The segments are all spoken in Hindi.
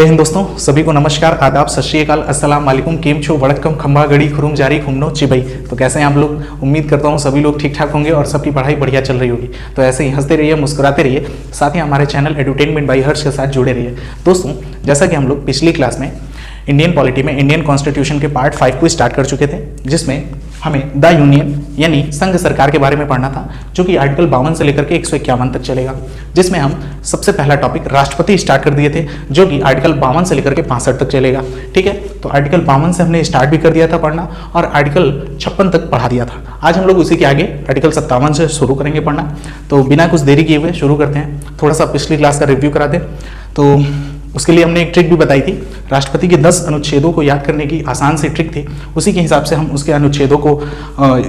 जय हिंद दोस्तों, सभी को नमस्कार, आदाब, सत श्री अकाल, अस्सलाम वालेकुम, केम छो, वड़क्कम, खंबा गड़ी, खुरुम जारी, खुमनो चिबई। तो कैसे हैं आप लोग? उम्मीद करता हूं सभी लोग ठीक ठाक होंगे और सबकी पढ़ाई बढ़िया चल रही होगी। तो ऐसे ही हंसते रहिए, मुस्कुराते रहिए, साथ ही हमारे चैनल एडुटेनमेंट बाय हर्ष के साथ जुड़े रहिए। दोस्तों, जैसा कि हम लोग पिछली क्लास में इंडियन पॉलिटी में इंडियन कॉन्स्टिट्यूशन के पार्ट 5 को स्टार्ट कर चुके थे, जिसमें हमें द यूनियन यानी संघ सरकार के बारे में पढ़ना था, जो कि आर्टिकल 52 से लेकर के 151 तक चलेगा, जिसमें हम सबसे पहला टॉपिक राष्ट्रपति स्टार्ट कर दिए थे, जो कि आर्टिकल 52 से लेकर के 65 तक चलेगा। ठीक है, तो आर्टिकल 52 से हमने स्टार्ट भी कर दिया था पढ़ना और आर्टिकल 56 तक पढ़ा दिया था। आज हम लोग उसी के आगे आर्टिकल 57 से शुरू करेंगे पढ़ना। तो बिना कुछ देरी किए हुए शुरू करते हैं। थोड़ा सा पिछली क्लास का रिव्यू करा दें। तो उसके लिए हमने एक ट्रिक भी बताई थी, राष्ट्रपति के 10 अनुच्छेदों को याद करने की आसान सी ट्रिक थी। उसी के हिसाब से हम उसके अनुच्छेदों को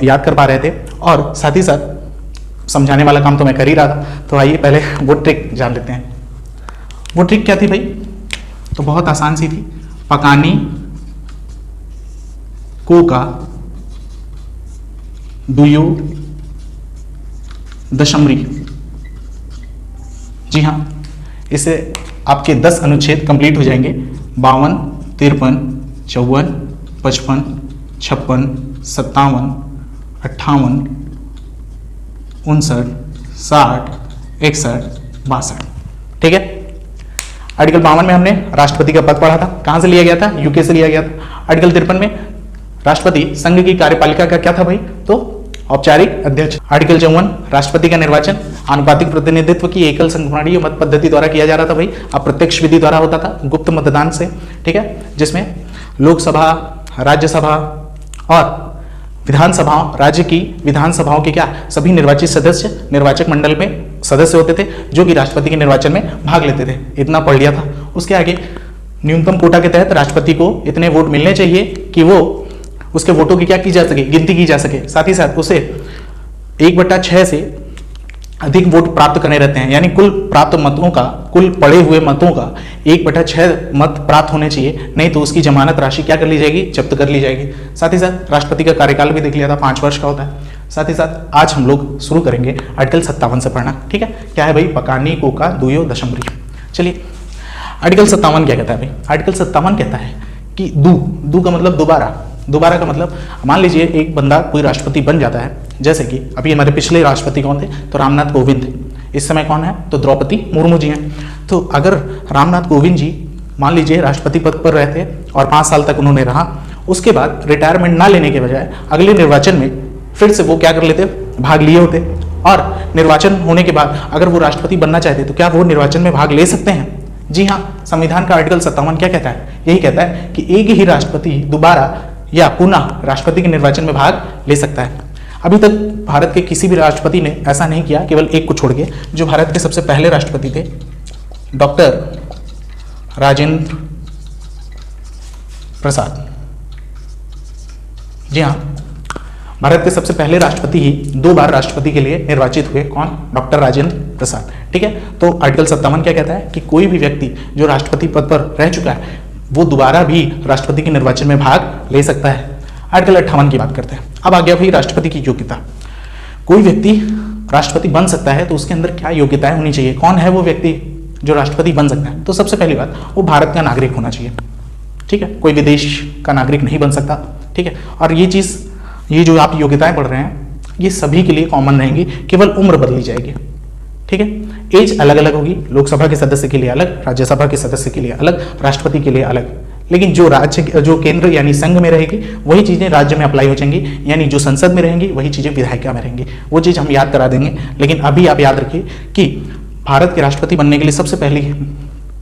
याद कर पा रहे थे और साथ ही साथ समझाने वाला काम तो मैं कर ही रहा था। तो आइए पहले वो ट्रिक जान लेते हैं। वो ट्रिक क्या थी भाई? तो बहुत आसान सी थी, पकानी कोका दुयो दशमरी। जी हाँ, इससे आपके 10 अनुच्छेद कंप्लीट हो जाएंगे। 52, 53, 54, 55, 56, 57, 58, 59, 60, 61, 62। ठीक है, आर्टिकल 52 में हमने राष्ट्रपति का पद पढ़ा था। कहां से लिया गया था? यूके से लिया गया था। आर्टिकल 53 में राष्ट्रपति संघ की कार्यपालिका का क्या था भाई? तो औपचारिक अध्यक्ष। आर्टिकल 54 राष्ट्रपति का निर्वाचन आनुपातिक प्रतिनिधित्व की एकल संगणनीय मत पद्धति द्वारा किया जा रहा था भाई। अप्रत्यक्ष विधि द्वारा होता था, गुप्त मतदान से। ठीक है, जिसमें लोकसभा, राज्यसभा और विधानसभा, राज्य की विधानसभाओं के क्या सभी निर्वाचित सदस्य निर्वाचक मंडल में सदस्य होते थे, जो कि राष्ट्रपति के निर्वाचन में भाग लेते थे। इतना पढ़ लिया था। उसके आगे न्यूनतम कोटा के तहत राष्ट्रपति को इतने वोट मिलने चाहिए कि वो उसके वोटों की क्या की जा सके, गिनती की जा सके। साथ ही साथ उसे 1/6 से अधिक वोट प्राप्त करने रहते हैं, यानी कुल प्राप्त मतों का, कुल पड़े हुए मतों का 1/6 मत प्राप्त होने चाहिए, नहीं तो उसकी जमानत राशि क्या कर ली जाएगी? जब्त कर ली जाएगी। साथ ही साथ राष्ट्रपति का कार्यकाल भी देख लिया था, 5 वर्ष का होता है। साथ ही साथ आज हम लोग शुरू करेंगे आर्टिकल 57 से पढ़ना। ठीक है, क्या है भाई? पकानी कोका दुयो दशमरी। चलिए, आर्टिकल 57 क्या कहता है भाई? आर्टिकल 57 कहता है कि दू का मतलब दोबारा का मतलब, मान लीजिए एक बंदा कोई राष्ट्रपति बन जाता है, जैसे कि अभी हमारे पिछले राष्ट्रपति कौन थे? तो रामनाथ कोविंद थे। इस समय कौन है? तो द्रौपदी मुर्मू जी हैं। तो अगर रामनाथ कोविंद जी मान लीजिए राष्ट्रपति पद पर रहते और 5 साल तक उन्होंने रहा, उसके बाद रिटायरमेंट ना लेने के बजाय अगले निर्वाचन में फिर से वो क्या कर लेते? भाग लिए होते। और निर्वाचन होने के बाद अगर वो राष्ट्रपति बनना चाहते तो क्या वो निर्वाचन में भाग ले सकते हैं? जी हाँ, संविधान का आर्टिकल 57 क्या कहता है? यही कहता है कि एक ही राष्ट्रपति दोबारा या पुनः राष्ट्रपति के निर्वाचन में भाग ले सकता है। अभी तक भारत के किसी भी राष्ट्रपति ने ऐसा नहीं किया, केवल एक को छोड़ के, जो भारत के सबसे पहले राष्ट्रपति थे, डॉक्टर राजेंद्र प्रसाद। जी हाँ, भारत के सबसे पहले राष्ट्रपति ही 2 बार राष्ट्रपति के लिए निर्वाचित हुए। कौन? डॉक्टर राजेंद्र प्रसाद। ठीक है, तो आर्टिकल 57 क्या कहता है कि कोई भी व्यक्ति जो राष्ट्रपति पद पर रह चुका है वो दोबारा भी राष्ट्रपति के निर्वाचन में भाग ले सकता है। आर्टिकल 58 की बात करते हैं। अब आ गया भाई राष्ट्रपति की योग्यता। कोई व्यक्ति राष्ट्रपति बन सकता है तो उसके अंदर क्या योग्यताएं होनी चाहिए? कौन है वो व्यक्ति जो राष्ट्रपति बन सकता है? तो सबसे पहली बात, वो भारत का नागरिक होना चाहिए। ठीक है, कोई विदेश का नागरिक नहीं बन सकता। ठीक है, और ये जो आप योग्यताएं पढ़ रहे हैं ये सभी के लिए कॉमन रहेंगी, केवल उम्र बदली जाएगी। ठीक है, एज अलग अलग होगी, लोकसभा के सदस्य के लिए अलग, राज्यसभा के सदस्य के लिए अलग, राष्ट्रपति के लिए अलग। लेकिन जो केंद्र यानी संघ में रहेगी वही चीजें राज्य में अप्लाई हो जाएंगी, यानी जो संसद में रहेंगी वही चीजें विधायिका में रहेंगी। वो चीज हम याद करा देंगे। लेकिन अभी आप याद रखिए कि भारत के राष्ट्रपति बनने के लिए सबसे पहली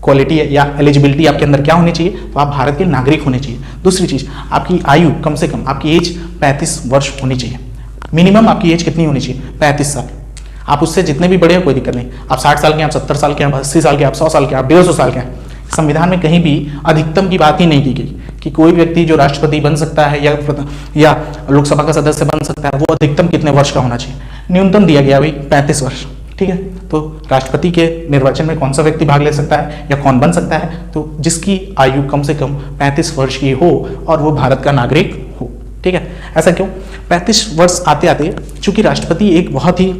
क्वालिटी या एलिजिबिलिटी आपके अंदर क्या होनी चाहिए? तो आप भारत के नागरिक होने चाहिए। दूसरी चीज, आपकी आयु कम से कम, आपकी एज 35 वर्ष होनी चाहिए। मिनिमम आपकी एज कितनी होनी चाहिए? 35 साल। आप उससे जितने भी बड़े हो कोई दिक्कत नहीं। आप 60 साल के, आप 70 साल के, आप 80 साल के, आप 100 साल के, आप 150 साल के हैं। संविधान में कहीं भी अधिकतम की बात ही नहीं की गई कि कोई व्यक्ति जो राष्ट्रपति बन सकता है या लोकसभा का सदस्य बन सकता है वो अधिकतम कितने वर्ष का होना चाहिए। न्यूनतम दिया गया भाई 35 वर्ष। ठीक है, तो राष्ट्रपति के निर्वाचन में कौन सा व्यक्ति भाग ले सकता है या कौन बन सकता है? तो जिसकी आयु कम से कम 35 वर्ष की हो और वो भारत का नागरिक हो। ठीक है, ऐसा क्यों? 35 वर्ष आते आते चूंकि राष्ट्रपति एक बहुत ही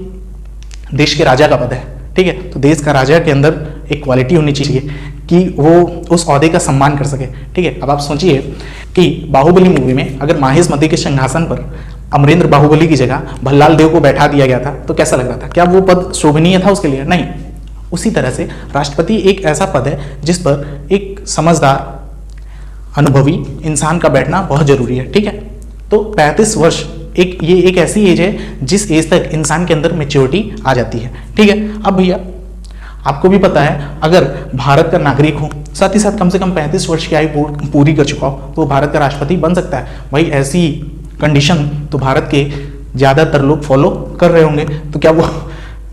देश के राजा का पद है। ठीक है, तो देश का राजा के अंदर एक क्वालिटी होनी चाहिए कि वो उस ओहदे का सम्मान कर सके। ठीक है, अब आप सोचिए कि बाहुबली मूवी में अगर माहिष्मती के सिंहासन पर अमरेंद्र बाहुबली की जगह भल्लाल देव को बैठा दिया गया था तो कैसा लग रहा था? क्या वो पद शोभनीय था उसके लिए? नहीं। उसी तरह से राष्ट्रपति एक ऐसा पद है जिस पर एक समझदार अनुभवी इंसान का बैठना बहुत जरूरी है। ठीक है, तो 35 वर्ष ये एक ऐसी एज है जिस एज तक इंसान के अंदर मेच्योरिटी आ जाती है। ठीक है, अब भैया आपको भी पता है अगर भारत का नागरिक हो, साथ ही साथ कम से कम 35 वर्ष की आयु पूरी कर चुका हो तो भारत का राष्ट्रपति बन सकता है। भाई ऐसी कंडीशन तो भारत के ज़्यादातर लोग फॉलो कर रहे होंगे, तो क्या वो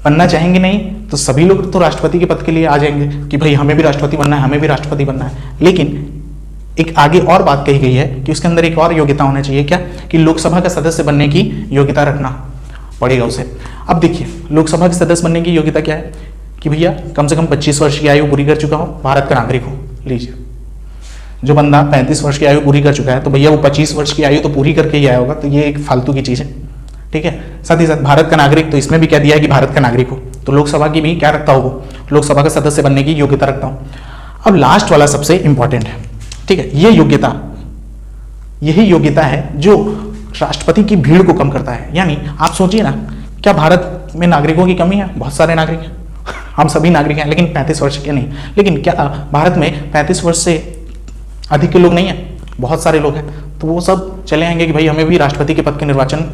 बनना चाहेंगे? नहीं। तो सभी लोग तो राष्ट्रपति के पद के लिए आ जाएंगे कि भाई हमें भी राष्ट्रपति बनना है, हमें भी राष्ट्रपति बनना है। लेकिन एक आगे और बात कही गई है कि उसके अंदर एक और योग्यता होना चाहिए, क्या? कि लोकसभा का सदस्य बनने की योग्यता रखना पड़ेगा उसे। अब देखिए लोकसभा के सदस्य बनने की योग्यता क्या है कि भैया कम से कम 25 वर्ष की आयु पूरी कर चुका हो, भारत का नागरिक हो। लीजिए, जो बंदा 35 वर्ष की आयु पूरी कर चुका है तो भैया वो 25 वर्ष की आयु तो पूरी करके ही आया होगा, तो ये एक फालतू की चीज़ है। ठीक है, साथ ही साथ भारत का नागरिक, तो इसमें भी क्या दिया है कि भारत का नागरिक हो, तो लोकसभा की भी क्या रखता हो, वो लोकसभा का सदस्य बनने की योग्यता रखता हूँ। अब लास्ट वाला सबसे इंपॉर्टेंट है। ठीक है, ये योग्यता, यही योग्यता है जो राष्ट्रपति की भीड़ को कम करता है। यानी आप सोचिए ना, क्या भारत में नागरिकों की कमी है? बहुत सारे नागरिक हैं, हम सभी नागरिक हैं, लेकिन 35 वर्ष के नहीं। लेकिन क्या भारत में 35 वर्ष से अधिक के लोग नहीं हैं? बहुत सारे लोग हैं। तो वो सब चले आएंगे कि भाई हमें भी राष्ट्रपति के पद के निर्वाचन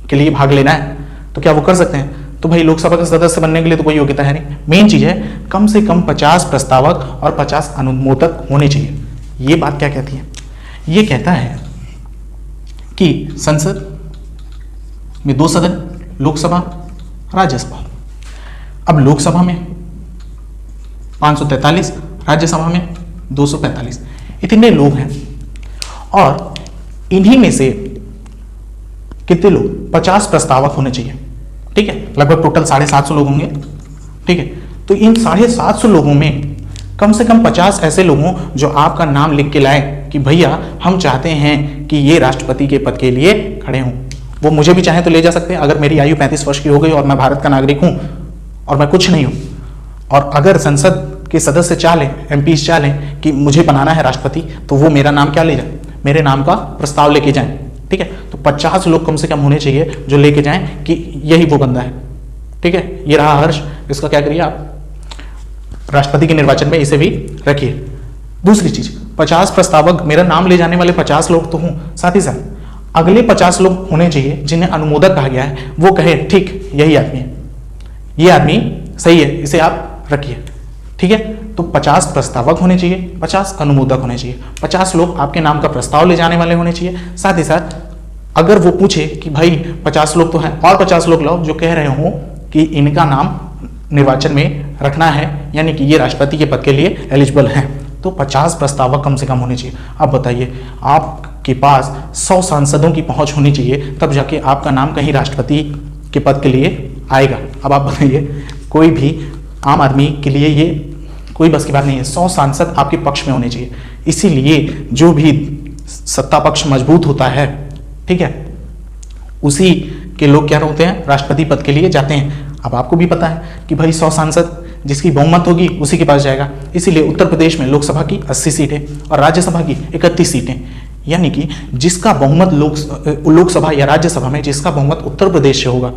के लिए भाग लेना है, तो क्या वो कर सकते हैं? तो भाई लोकसभा का सदस्य बनने के लिए तो कोई योग्यता है नहीं। मेन चीज है कम से कम 50 प्रस्तावक और 50 अनुमोदक होने चाहिए। ये बात क्या कहती है? ये कहता है कि संसद में 2 सदन, लोकसभा, राज्यसभा। अब लोकसभा में 543, राज्यसभा में 245, इतने लोग हैं और इन्हीं में से कितने लोग? 50 प्रस्तावक होने चाहिए। ठीक है, लगभग टोटल 750 लोग होंगे। ठीक है, तो इन 750 लोगों में कम से कम 50 ऐसे लोग हों जो आपका नाम लिख के लाए कि भैया हम चाहते हैं कि ये राष्ट्रपति के पद के लिए खड़े हों। वो मुझे भी चाहे तो ले जा सकते हैं। अगर मेरी आयु 35 वर्ष की हो गई और मैं भारत का नागरिक हूं और मैं कुछ नहीं हूं, और अगर संसद के सदस्य चाह लें, एमपीज चाह लें कि मुझे बनाना है राष्ट्रपति, तो वो मेरा नाम क्या ले जाए? मेरे नाम का प्रस्ताव लेके जाएं। ठीक है, तो 50 लोग कम से कम होने चाहिए जो लेके जाएं कि यही वो बंदा है। ठीक है, ये रहा हर्ष, इसका क्या करिए आप राष्ट्रपति के निर्वाचन में इसे भी रखिए। दूसरी चीज, 50 प्रस्तावक, मेरा नाम ले जाने वाले 50 लोग तो हों, साथ ही साथ अगले 50 लोग होने चाहिए जिन्हें अनुमोदक कहा गया है, वो कहे ठीक यही आदमी है, ये आदमी सही है, इसे आप रखिए। ठीक है, तो 50 प्रस्तावक होने चाहिए, 50 अनुमोदक होने चाहिए, 50 लोग आपके नाम का प्रस्ताव ले जाने वाले होने चाहिए। साथ ही साथ अगर वो पूछे कि भाई 50 लोग तो हैं और 50 लोग लाओ जो कह रहे हो कि इनका नाम निर्वाचन में रखना है, यानी कि ये राष्ट्रपति के पद के लिए एलिजिबल हैं, तो 50 प्रस्तावक कम से कम होने चाहिए। अब बताइए, आपके पास 100 सांसदों की पहुंच होनी चाहिए, तब जाके आपका नाम कहीं राष्ट्रपति के पद के लिए आएगा। अब आप बताइए, कोई भी आम आदमी के लिए ये कोई बस की बात नहीं है। 100 सांसद आपके पक्ष में होने चाहिए। इसीलिए जो भी सत्ता पक्ष मजबूत होता है, ठीक है, उसी के लोग क्या होते हैं? राष्ट्रपति पद के लिए जाते हैं। अब आपको भी पता है कि भाई 100 सांसद जिसकी बहुमत होगी उसी के पास जाएगा। इसीलिए उत्तर प्रदेश में लोकसभा की 80 सीटें और राज्यसभा की 31 सीटें, यानी कि जिसका बहुमत लोकसभा या राज्यसभा में जिसका बहुमत उत्तर प्रदेश से होगा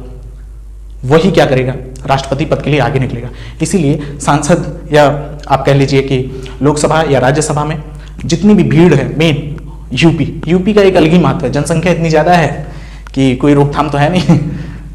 वही क्या करेगा? राष्ट्रपति पद के लिए आगे निकलेगा। इसीलिए सांसद या आप कह लीजिए कि लोकसभा या राज्यसभा में जितनी भी भीड़ है, मेन यूपी का एक अलग ही महत्व है। जनसंख्या इतनी ज़्यादा है कि कोई रोकथाम तो है नहीं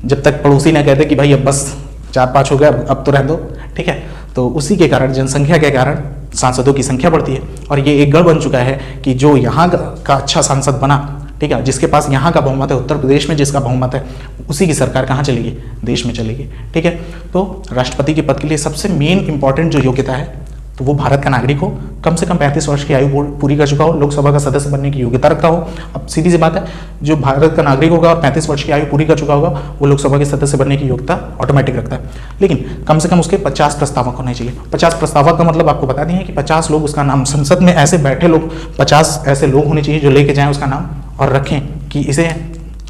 जब तक पड़ोसी ना कहते कि भाई अब बस 4-5 हो गया, अब तो रह दो। ठीक है, तो उसी के कारण, जनसंख्या के कारण सांसदों की संख्या बढ़ती है। और ये एक गढ़ बन चुका है कि जो यहाँ का अच्छा सांसद बना, ठीक है, जिसके पास यहाँ का बहुमत है, उत्तर प्रदेश में जिसका बहुमत है, उसी की सरकार कहाँ चलेगी? देश में चलेगी। ठीक है, तो राष्ट्रपति के पद के लिए सबसे मेन इंपॉर्टेंट जो योग्यता है तो वो भारत का नागरिक हो, कम से कम 35 वर्ष की आयु पूरी कर चुका हो, लोकसभा का सदस्य बनने की योग्यता रखता हो। अब सीधी सी बात है, जो भारत का नागरिक होगा और 35 वर्ष की आयु पूरी कर चुका होगा वो लोकसभा के सदस्य बनने की योग्यता ऑटोमेटिक रखता है। लेकिन कम से कम उसके 50 प्रस्तावक होने चाहिए। 50 प्रस्तावक का मतलब आपको बता दें कि 50 लोग उसका नाम, संसद में ऐसे बैठे लोग 50 ऐसे लोग होने चाहिए जो लेके जाएं उसका नाम और रखें कि इसे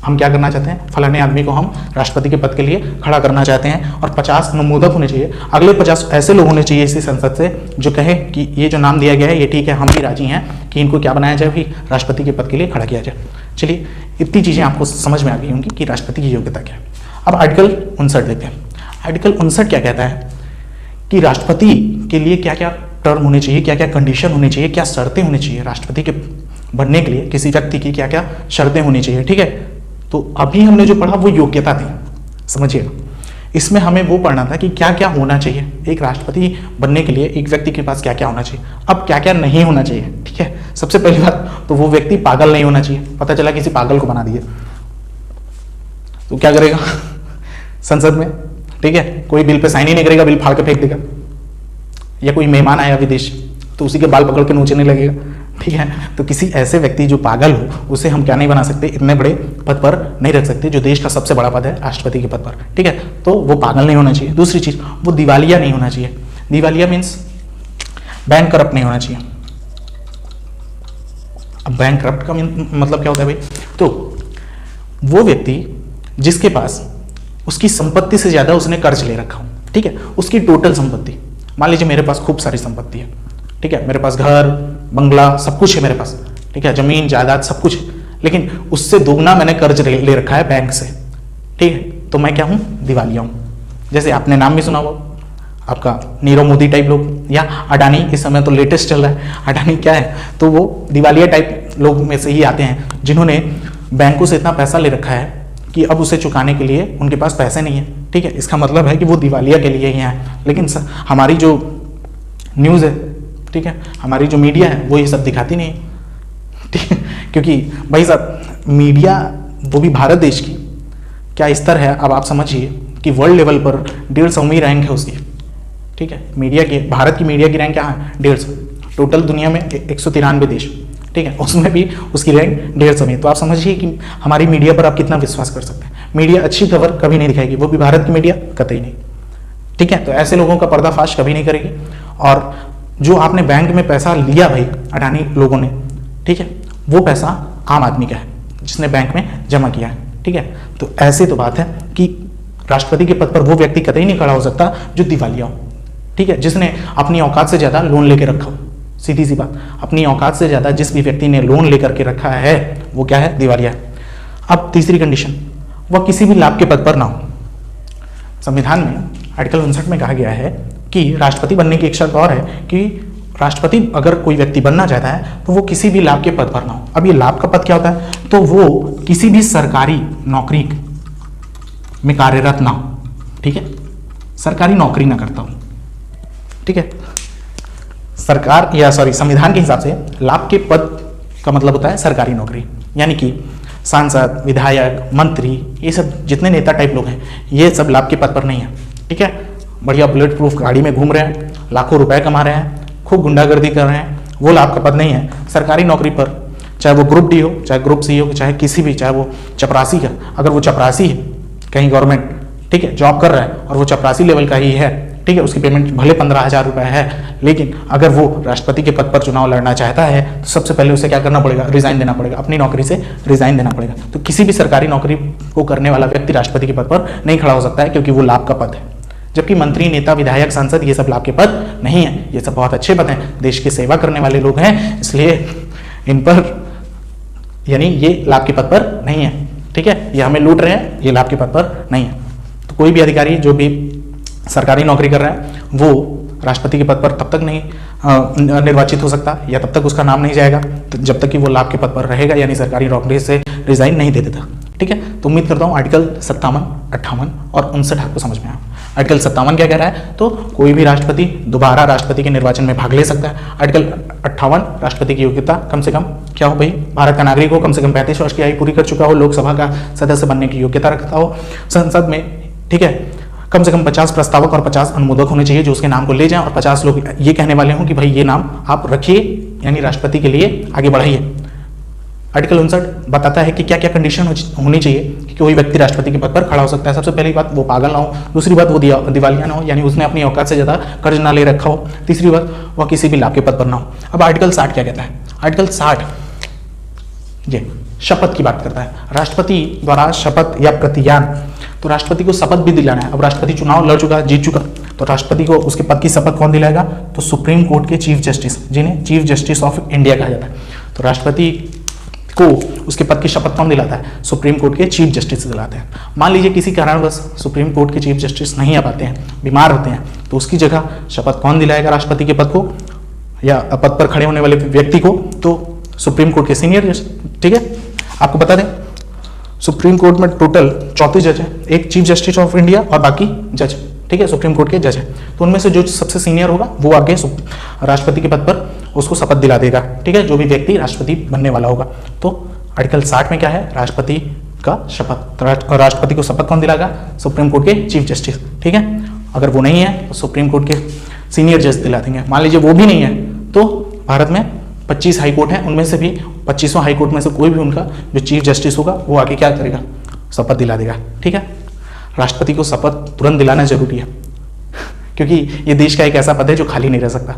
हम क्या करना चाहते हैं, फलाने आदमी को हम राष्ट्रपति के पद के लिए खड़ा करना चाहते हैं, और 50 अनुमोदक होने चाहिए, अगले 50 ऐसे लोग होने चाहिए इसी संसद से जो कहें कि ये जो नाम दिया गया है ये ठीक है, हम भी राजी हैं कि इनको क्या बनाया जाए, भी राष्ट्रपति के पद के लिए खड़ा किया जाए। चलिए, इतनी चीज़ें आपको समझ में आ गई होंगी कि राष्ट्रपति की योग्यता क्या है। अब आर्टिकल 59 देखते हैं। आर्टिकल 59 क्या कहता है कि राष्ट्रपति के लिए क्या क्या टर्म होने चाहिए, क्या क्या कंडीशन होनी चाहिए, क्या शर्तें होनी चाहिए, राष्ट्रपति के बनने के लिए किसी व्यक्ति की क्या क्या शर्तें होनी चाहिए। ठीक है, तो अभी हमने जो पढ़ा वो योग्यता थी, समझिएगा। इसमें हमें वो पढ़ना था कि क्या क्या होना चाहिए एक राष्ट्रपति बनने के लिए, एक व्यक्ति के पास क्या क्या होना चाहिए। अब क्या क्या नहीं होना चाहिए, ठीक है। सबसे पहली बात तो वो व्यक्ति पागल नहीं होना चाहिए। पता चला किसी पागल को बना दिए तो क्या करेगा संसद में, ठीक है, कोई बिल पे साइन ही नहीं करेगा, बिल फाड़ के फेंक देगा। या कोई मेहमान आया विदेश तो उसी के बाल पकड़ के नोचने लगेगा, ठीक है। तो किसी ऐसे व्यक्ति जो पागल हो उसे हम क्या नहीं बना सकते, इतने बड़े पद पर नहीं रख सकते, जो देश का सबसे बड़ा पद है राष्ट्रपति के पद पर, ठीक है। तो वो पागल नहीं होना चाहिए। दूसरी चीज, वो दिवालिया नहीं होना चाहिए। दिवालिया मीन्स बैंक करप्ट नहीं होना चाहिए। अब बैंक करप्ट का मतलब क्या होता है भाई, तो वो व्यक्ति जिसके पास उसकी संपत्ति से ज्यादा उसने कर्ज ले रखा हो, ठीक है, उसकी टोटल संपत्ति, मान लीजिए मेरे पास खूब सारी संपत्ति है, ठीक है, मेरे पास घर बंगला सब कुछ है मेरे पास, ठीक है, जमीन जायदाद सब कुछ है, लेकिन उससे दोगुना मैंने कर्ज ले रखा है बैंक से, ठीक है, तो मैं क्या हूं, दिवालिया हूं। जैसे आपने नाम भी सुना होगा आपका नीरव मोदी टाइप लोग, या अडानी, इस समय तो लेटेस्ट चल रहा है अडानी, क्या है, तो वो दिवालिया टाइप लोग में से ही आते हैं जिन्होंने बैंकों से इतना पैसा ले रखा है कि अब उसे चुकाने के लिए उनके पास पैसे नहीं है, ठीक है। इसका मतलब है कि वो दिवालिया के लिए ही है। लेकिन हमारी जो न्यूज़ है, ठीक है, हमारी जो मीडिया है वो ये सब दिखाती नहीं है, ठीक है, क्योंकि भाई साहब मीडिया वो भी भारत देश की क्या स्तर है, अब आप समझिए कि वर्ल्ड लेवल पर 150वीं रैंक है उसकी, ठीक है, मीडिया की, भारत की मीडिया की रैंक क्या है, 150। टोटल दुनिया में 193 देश, ठीक है, उसमें भी उसकी रैंक 150 में। तो आप समझिए कि हमारी मीडिया पर आप कितना विश्वास कर सकते हैं। मीडिया अच्छी खबर कभी नहीं दिखाएगी, वो भी भारत की मीडिया कतई नहीं, ठीक है। तो ऐसे लोगों का पर्दाफाश कभी नहीं करेगी। और जो आपने बैंक में पैसा लिया भाई अडानी लोगों ने, ठीक है, वो पैसा आम आदमी का है जिसने बैंक में जमा किया है, ठीक है। तो ऐसे तो बात है कि राष्ट्रपति के पद पर वो व्यक्ति कतई नहीं खड़ा हो सकता जो दिवालिया हो, ठीक है, जिसने अपनी औकात से ज्यादा लोन लेके रखा हो। सीधी सी बात, अपनी औकात से ज्यादा जिस भी व्यक्ति ने लोन लेकर के रखा है वो क्या है, दिवालिया है। अब तीसरी कंडीशन, वह किसी भी लाभ के पद पर ना हो। संविधान में आर्टिकल 59 में कहा गया है कि राष्ट्रपति बनने की एक शर्त और है कि राष्ट्रपति अगर कोई व्यक्ति बनना चाहता है तो वो किसी भी लाभ के पद पर ना हो। अब ये लाभ का पद क्या होता है, तो वो किसी भी सरकारी नौकरी में कार्यरत ना हो, ठीक है, सरकारी नौकरी ना करता हो, ठीक है। सरकार या संविधान के हिसाब से लाभ के पद का मतलब होता है सरकारी नौकरी, यानी कि सांसद, विधायक, मंत्री, ये सब जितने नेता टाइप लोग हैं ये सब लाभ के पद पर नहीं है, ठीक है। बढ़िया बुलेट प्रूफ गाड़ी में घूम रहे हैं, लाखों रुपए कमा रहे हैं, खूब गुंडागर्दी कर रहे हैं, वो लाभ का पद नहीं है। सरकारी नौकरी पर, चाहे वो ग्रुप डी हो, चाहे ग्रुप सी हो, चाहे किसी भी, चाहे वो चपरासी का, अगर वो चपरासी है कहीं गवर्नमेंट, ठीक है, जॉब कर रहा है और वो चपरासी लेवल का ही है, ठीक है, उसकी पेमेंट भले 15,000 रुपए है, लेकिन अगर वो राष्ट्रपति के पद पर चुनाव लड़ना चाहता है तो सबसे पहले उसे क्या करना पड़ेगा, रिजाइन देना पड़ेगा, अपनी नौकरी से रिजाइन देना पड़ेगा। तो किसी भी सरकारी नौकरी को करने वाला व्यक्ति राष्ट्रपति के पद पर नहीं खड़ा हो सकता है, क्योंकि वो लाभ का पद है। जबकि मंत्री, नेता, विधायक, सांसद ये सब लाभ के पद नहीं है, ये सब बहुत अच्छे पद हैं, देश की सेवा करने वाले लोग हैं, इसलिए इन पर, यानी ये लाभ के पद पर नहीं है, ठीक है, ये हमें लूट रहे हैं, ये लाभ के पद पर नहीं है। तो कोई भी अधिकारी जो भी सरकारी नौकरी कर रहा है वो राष्ट्रपति के पद पर तब तक नहीं निर्वाचित हो सकता, या तब तक उसका नाम नहीं जाएगा तो जब तक कि वो लाभ के पद पर रहेगा, यानी सरकारी नौकरी से रिजाइन नहीं दे देता, ठीक है। तो उम्मीद करता हूँ आर्टिकल 57, 58 और 59 आपको समझ में आया। आर्टिकल 57 क्या कह रहा है, तो कोई भी राष्ट्रपति दोबारा राष्ट्रपति के निर्वाचन में भाग ले सकता है। आर्टिकल 58, राष्ट्रपति की योग्यता कम से कम क्या हो भाई, भारत का नागरिक हो, कम से कम 35 वर्ष की आयु पूरी कर चुका हो, लोकसभा का सदस्य बनने की योग्यता रखता हो, संसद में, ठीक है, कम से कम 50 प्रस्तावक और 50 अनुमोदक होने चाहिए जो उसके नाम को ले जाएं, और 50 लोग ये कहने वाले हों कि भाई ये नाम आप रखिए, यानी राष्ट्रपति के लिए आगे बढ़ाइए। आर्टिकल 59 बताता है कि क्या क्या कंडीशन होनी चाहिए कि कोई व्यक्ति राष्ट्रपति के पद पर खड़ा हो सकता है। सबसे पहली बात, वो पागल ना हो। दूसरी बात, वो दिवालिया ना हो, यानी उसने अपनी औकात से ज्यादा कर्ज ना ले रखा हो। तीसरी बात, वह किसी भी लाभ के पद पर ना हो। अब आर्टिकल 60 क्या कहता है, आर्टिकल 60 ये शपथ की बात करता है, राष्ट्रपति द्वारा शपथ या प्रतिज्ञान। तो राष्ट्रपति को शपथ भी दिलाना है। अब राष्ट्रपति चुनाव लड़ चुका, जीत चुका, तो राष्ट्रपति को उसके पद की शपथ कौन दिलाएगा? तो सुप्रीम कोर्ट के चीफ जस्टिस, जिन्हें चीफ जस्टिस ऑफ इंडिया कहा जाता है। तो राष्ट्रपति को उसके पद की शपथ कौन दिलाता है? सुप्रीम कोर्ट के चीफ जस्टिस दिलाते हैं। मान लीजिए किसी कारणवश सुप्रीम कोर्ट के चीफ जस्टिस नहीं आ पाते हैं, बीमार होते हैं, तो उसकी जगह शपथ कौन दिलाएगा राष्ट्रपति के पद को या पद पर खड़े होने वाले व्यक्ति को? तो सुप्रीम कोर्ट के सीनियर जज। ठीक है, आपको बता दें सुप्रीम कोर्ट में टोटल 34 जज है, एक चीफ जस्टिस ऑफ इंडिया और बाकी जज। ठीक है, सुप्रीम कोर्ट के जज है। तो उनमें से जो सबसे सीनियर होगा वो आगे राष्ट्रपति के पद पर उसको शपथ दिला देगा। ठीक है, जो भी व्यक्ति राष्ट्रपति बनने वाला होगा। तो आर्टिकल 60 में क्या है? राष्ट्रपति का शपथ। राष्ट्रपति को शपथ कौन दिलाएगा? सुप्रीम कोर्ट के चीफ जस्टिस। ठीक है, अगर वो नहीं है तो सुप्रीम कोर्ट के सीनियर जज दिला देंगे। मान लीजिए वो भी नहीं है तो भारत में 25 हाई कोर्ट हैं, उनमें से भी 25 हाई कोर्ट में से कोई भी उनका जो चीफ जस्टिस होगा वो आके क्या करेगा? शपथ दिला देगा। ठीक है, राष्ट्रपति को शपथ तुरंत दिलाना जरूरी है क्योंकि ये देश का एक ऐसा पद है जो खाली नहीं रह सकता।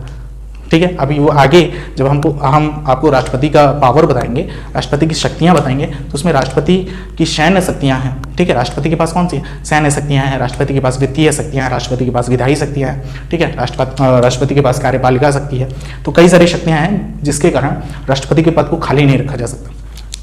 ठीक है, अभी वो आगे जब हम आपको राष्ट्रपति का पावर बताएंगे, राष्ट्रपति की शक्तियां बताएंगे, तो उसमें राष्ट्रपति की सैन्य शक्तियां हैं। ठीक है, राष्ट्रपति के पास कौन सी सैन्य शक्तियां हैं? राष्ट्रपति के पास वित्तीय शक्तियां हैं, राष्ट्रपति के पास विधायी शक्तियां हैं। ठीक है, राष्ट्रपति के पास कार्यपालिका शक्ति है। तो कई सारी शक्तियां हैं जिसके कारण राष्ट्रपति के पद को खाली नहीं रखा जा सकता।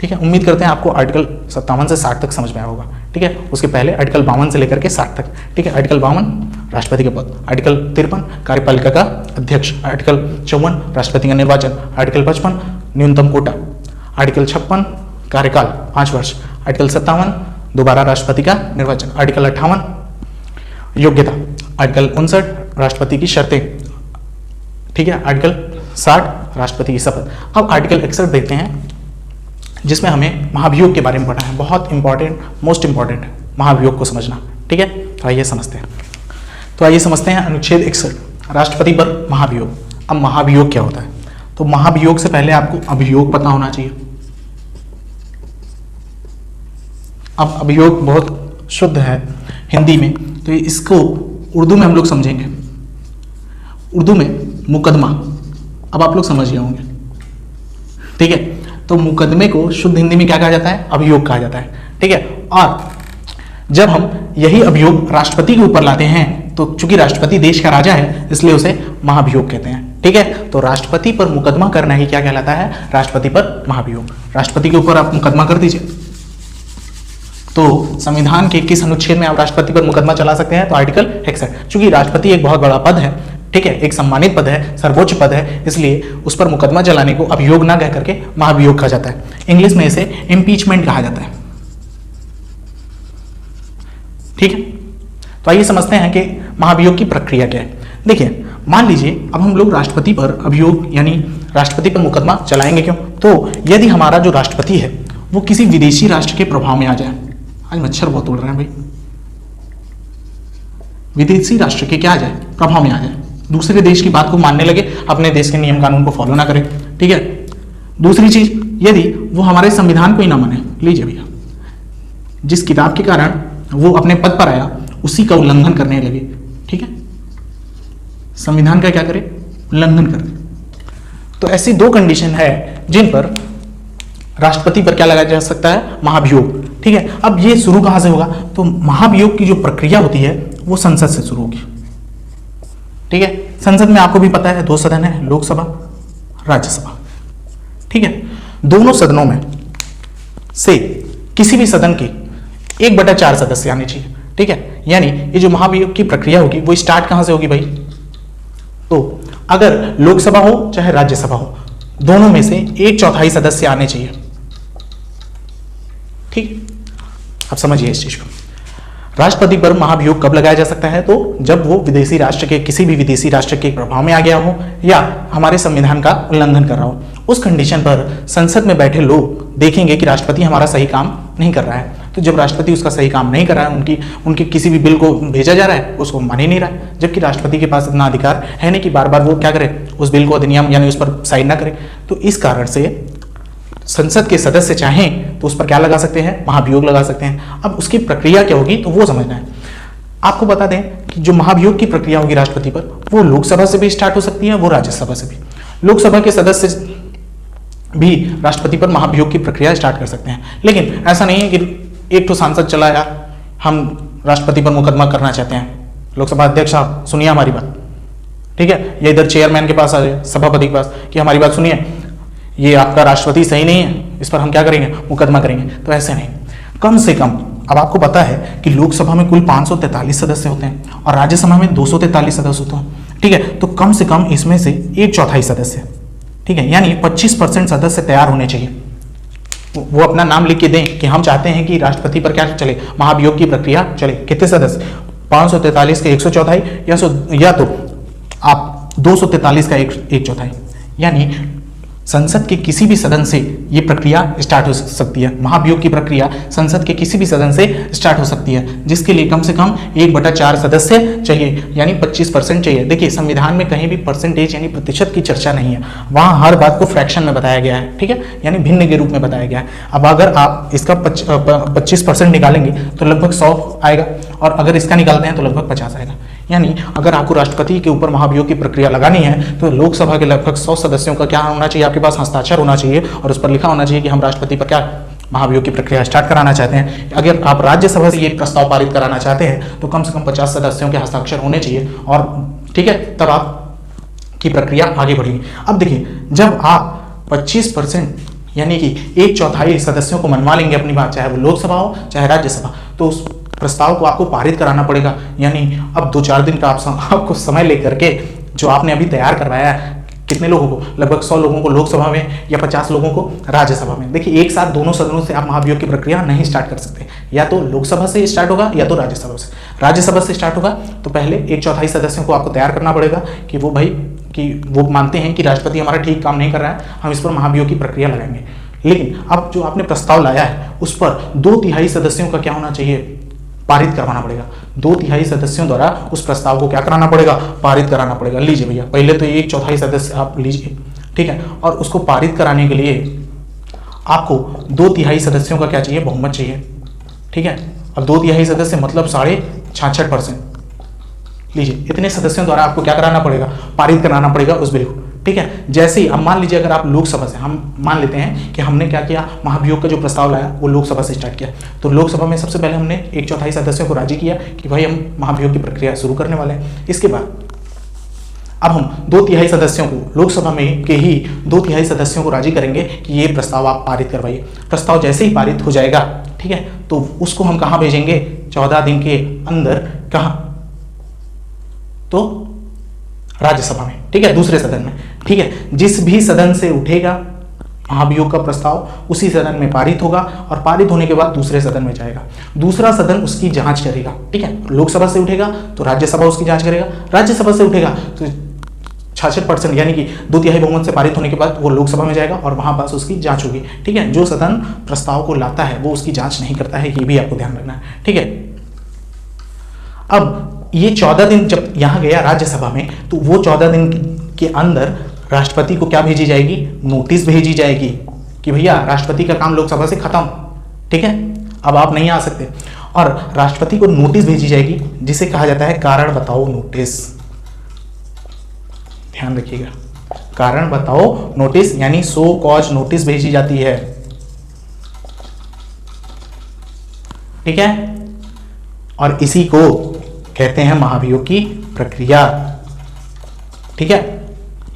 ठीक है, उम्मीद करते हैं आपको आर्टिकल 57 से 60 तक समझ में आया होगा। ठीक है, उसके पहले आर्टिकल 52 से लेकर के 60 तक। ठीक है, आर्टिकल 52 राष्ट्रपति के पद, आर्टिकल 53 कार्यपालिका का अध्यक्ष, आर्टिकल 54 राष्ट्रपति का निर्वाचन, आर्टिकल 55 न्यूनतम कोटा, आर्टिकल 56 कार्यकाल 5 वर्ष, आर्टिकल 57 दोबारा राष्ट्रपति का निर्वाचन, आर्टिकल 58 योग्यता, आर्टिकल 59 राष्ट्रपति की शर्तें। ठीक है, आर्टिकल 60 राष्ट्रपति की शपथ। अब आर्टिकल 61 देखते हैं जिसमें हमें महाभियोग के बारे में पढ़ना है। बहुत इंपॉर्टेंट, मोस्ट इंपॉर्टेंट महाभियोग को समझना। ठीक है, तो आइए समझते हैं अनुच्छेद 61 राष्ट्रपति पर महाभियोग। अब महाभियोग क्या होता है? तो महाभियोग से पहले आपको अभियोग पता होना चाहिए। अब अभियोग बहुत शुद्ध है हिंदी में, तो इसको उर्दू में हम लोग समझेंगे। उर्दू में मुकदमा, अब आप लोग समझ गए होंगे। ठीक है, तो मुकदमे को शुद्ध हिंदी में क्या कहा जाता है? अभियोग कहा जाता है। ठीक है, और जब हम यही अभियोग राष्ट्रपति के ऊपर लाते हैं तो चूंकि राष्ट्रपति देश का राजा है इसलिए उसे महाभियोग कहते हैं। ठीक है, तो राष्ट्रपति पर मुकदमा करना ही क्या कहलाता है? राष्ट्रपति पर महाभियोग। राष्ट्रपति के ऊपर आप मुकदमा कर दीजिए तो संविधान के किस अनुच्छेद में आप राष्ट्रपति पर मुकदमा चला सकते हैं? तो आर्टिकल 61। चूंकि राष्ट्रपति एक बहुत बड़ा पद है, ठीक है, एक सम्मानित पद है, सर्वोच्च पद है, इसलिए उस पर मुकदमा चलाने को अभियोग ना कह करके महाभियोग कहा जाता है। इंग्लिश में इसे इम्पीचमेंट कहा जाता है। ठीक है, तो आइए समझते हैं कि महाभियोग की प्रक्रिया क्या है। देखिए, मान लीजिए अब हम लोग राष्ट्रपति पर अभियोग यानी राष्ट्रपति पर मुकदमा चलाएंगे। क्यों? तो यदि हमारा जो राष्ट्रपति है वो किसी विदेशी राष्ट्र के प्रभाव में आ जाए, आज मच्छर बहुत उड़ रहे हैं भाई, विदेशी राष्ट्र के क्या आ जाए? प्रभाव में आ जाए, दूसरे देश की बात को मानने लगे, अपने देश के नियम कानून को फॉलो ना करे। ठीक है, दूसरी चीज, यदि वो हमारे संविधान को ही ना माने, लीजिए भैया, जिस किताब के कारण वो अपने पद पर आया उसी का उल्लंघन करने लगे। ठीक है, संविधान का क्या करे? उल्लंघन करे। तो ऐसी दो कंडीशन है जिन पर राष्ट्रपति पर क्या लगाया जा सकता है? महाभियोग। ठीक है, अब ये शुरू कहां से होगा? तो महाभियोग की जो प्रक्रिया होती है वो संसद से शुरू होगी। ठीक है, संसद में आपको भी पता है 2 सदन है, लोकसभा, राज्यसभा। ठीक है, दोनों सदनों में से किसी भी सदन के 1/4 सदस्य आने चाहिए। ठीक है, यानी ये जो महाभियोग की प्रक्रिया होगी वो स्टार्ट कहां से होगी भाई? तो अगर लोकसभा हो चाहे राज्यसभा हो, दोनों में से 1/4 सदस्य आने चाहिए। ठीक, अब समझिए इस चीज को। राष्ट्रपति पर महाभियोग कब लगाया जा सकता है? तो जब वो विदेशी राष्ट्र के, किसी भी विदेशी राष्ट्र के प्रभाव में आ गया हो या हमारे संविधान का उल्लंघन कर रहा हो। उस कंडीशन पर संसद में बैठे लोग देखेंगे कि राष्ट्रपति हमारा सही काम नहीं कर रहा है। तो जब राष्ट्रपति उसका सही काम नहीं कर रहा है, उनकी किसी भी बिल को भेजा जा रहा है, उसको मान ही नहीं रहा है, जबकि राष्ट्रपति के पास इतना अधिकार है नहीं कि बार बार वो क्या करे, उस बिल को, अधिनियम यानी उस पर साइन ना करे। तो इस कारण से संसद के सदस्य चाहें तो उस पर क्या लगा सकते हैं? महाभियोग लगा सकते हैं। अब उसकी प्रक्रिया क्या होगी तो वो समझना है। आपको बता दें कि जो महाभियोग की प्रक्रिया होगी राष्ट्रपति पर, वो लोकसभा से भी स्टार्ट हो सकती है, वो राज्यसभा से भी। लोकसभा के सदस्य भी राष्ट्रपति पर महाभियोग की प्रक्रिया स्टार्ट कर सकते हैं। लेकिन ऐसा नहीं है कि एक तो सांसद चला आया, हम राष्ट्रपति पर मुकदमा करना चाहते हैं, लोकसभा अध्यक्ष साहब सुनिए हमारी बात, ठीक है, या इधर चेयरमैन के पास आ जाए, सभापति के पास, कि हमारी बात सुनिए, ये आपका राष्ट्रपति सही नहीं है, इस पर हम क्या करेंगे, मुकदमा करेंगे। तो ऐसे नहीं, कम से कम, अब आपको पता है कि लोकसभा में कुल 543 सदस्य होते हैं और राज्यसभा में 243 सदस्य होते हैं, ठीक है, तो कम से कम इसमें से 1/4 सदस्य, ठीक है, यानी 25% सदस्य तैयार होने चाहिए। वो अपना नाम लिख के दें कि हम चाहते हैं कि राष्ट्रपति पर क्या चले, महाभियोग की प्रक्रिया चले। कितने सदस्य, 543 के 1/4 या तो आप 243 का 1/4, यानी संसद के किसी भी सदन से ये प्रक्रिया स्टार्ट हो सकती है। महाभियोग की प्रक्रिया संसद के किसी भी सदन से स्टार्ट हो सकती है, जिसके लिए कम से कम 1/4 सदस्य चाहिए, यानी 25% चाहिए। देखिए, संविधान में कहीं भी परसेंटेज यानी प्रतिशत की चर्चा नहीं है, वहाँ हर बात को फ्रैक्शन में बताया गया है, ठीक है, यानी भिन्न के रूप में बताया गया है। अब अगर आप इसका 25% निकालेंगे तो लगभग 100 आएगा, और अगर इसका निकालते हैं तो लगभग 50 आएगा। यानी अगर आपको राष्ट्रपति के ऊपर महाभियोग की प्रक्रिया लगानी है तो लोकसभा के लगभग 100 सदस्यों का क्या होना चाहिए, आपके पास हस्ताक्षर होना चाहिए और उस पर लिखा होना चाहिए कि हम राष्ट्रपति पर क्या महाभियोग की प्रक्रिया स्टार्ट कराना चाहते हैं। अगर आप राज्यसभा से ये प्रस्ताव पारित कराना चाहते हैं तो कम से कम 50 सदस्यों के हस्ताक्षर होने चाहिए, और ठीक है, तब आप की प्रक्रिया आगे बढ़ेगी। अब देखिए, जब आप 25% यानी कि 1/4 सदस्यों को मनवा लेंगे अपनी बात, चाहे वो लोकसभा हो चाहे राज्यसभा, तो उस प्रस्ताव को आपको पारित कराना पड़ेगा। यानी अब 2-4 दिन का आपको समय लेकर के जो आपने अभी तैयार करवाया है, कितने लोगों को, लगभग 100 लोगों को लोकसभा में या 50 लोगों को राज्यसभा में। देखिए, एक साथ दोनों सदनों से आप महाभियोग की प्रक्रिया नहीं स्टार्ट कर सकते, या तो लोकसभा से स्टार्ट होगा या तो राज्यसभा से। राज्यसभा से स्टार्ट होगा तो पहले 1/4 सदस्यों को आपको तैयार करना पड़ेगा कि वो भाई कि वो मानते हैं कि राष्ट्रपति हमारा ठीक काम नहीं कर रहा है, हम इस पर महाभियोग की प्रक्रिया लगाएंगे। लेकिन अब जो आपने प्रस्ताव लाया है उस पर 2/3 सदस्यों का क्या होना चाहिए, पारित करवाना पड़ेगा। 2/3 सदस्यों द्वारा उस प्रस्ताव को क्या कराना पड़ेगा, पारित कराना पड़ेगा। लीजिए भैया, पहले तो 1/4 सदस्य आप लीजिए, ठीक है, और उसको पारित कराने के लिए आपको 2/3 सदस्यों का क्या चाहिए, बहुमत चाहिए, ठीक है। अब 2/3 सदस्य मतलब 66.5%। लीजिए, इतने सदस्यों द्वारा आपको क्या कराना पड़ेगा, पारित कराना पड़ेगा उस बिल को, ठीक है। जैसे ही अब मान लीजिए, अगर आप लोकसभा से, हम मान लेते हैं कि हमने क्या किया, महाभियोग का जो प्रस्ताव लाया वो लोकसभा से स्टार्ट किया, तो लोकसभा में सबसे पहले हमने 1/4 सदस्यों को राजी किया कि भाई हम महाभियोग की प्रक्रिया शुरू करने वाले हैं। इसके बाद अब हम 2/3 सदस्यों को, लोकसभा में के ही 2/3 सदस्यों को राजी करेंगे कि ये प्रस्ताव आप पारित करवाइए। प्रस्ताव जैसे ही पारित हो जाएगा, ठीक है, तो उसको हम कहाँ भेजेंगे, 14 दिन के अंदर, कहाँ, तो राज्यसभा में, ठीक है, दूसरे सदन में, ठीक है। जिस भी सदन से उठेगा महाभियोग का प्रस्ताव उसी सदन में पारित होगा, और पारित होने के बाद दूसरे सदन में जाएगा, दूसरा सदन उसकी जांच करेगा, ठीक है। लोकसभा से उठेगा तो राज्यसभा उसकी जांच करेगा, राज्यसभा से उठेगा तो 66% यानी कि 2/3 बहुमत से पारित होने के बाद वो लोकसभा में जाएगा और वहां पास उसकी जांच होगी, ठीक है। जो सदन प्रस्ताव को लाता है वो उसकी जांच नहीं करता है, ये भी आपको ध्यान रखना है, ठीक है। अब ये 14 दिन जब यहाँ गया राज्यसभा में, तो वो 14 दिन के अंदर राष्ट्रपति को क्या भेजी जाएगी, नोटिस भेजी जाएगी कि भैया राष्ट्रपति का काम लोकसभा से खत्म, ठीक है, अब आप नहीं आ सकते। और राष्ट्रपति को नोटिस भेजी जाएगी जिसे कहा जाता है कारण बताओ नोटिस। ध्यान रखिएगा, कारण बताओ नोटिस यानी सो कॉज नोटिस भेजी जाती है, ठीक है। और इसी को कहते हैं महाभियोग की प्रक्रिया, ठीक है,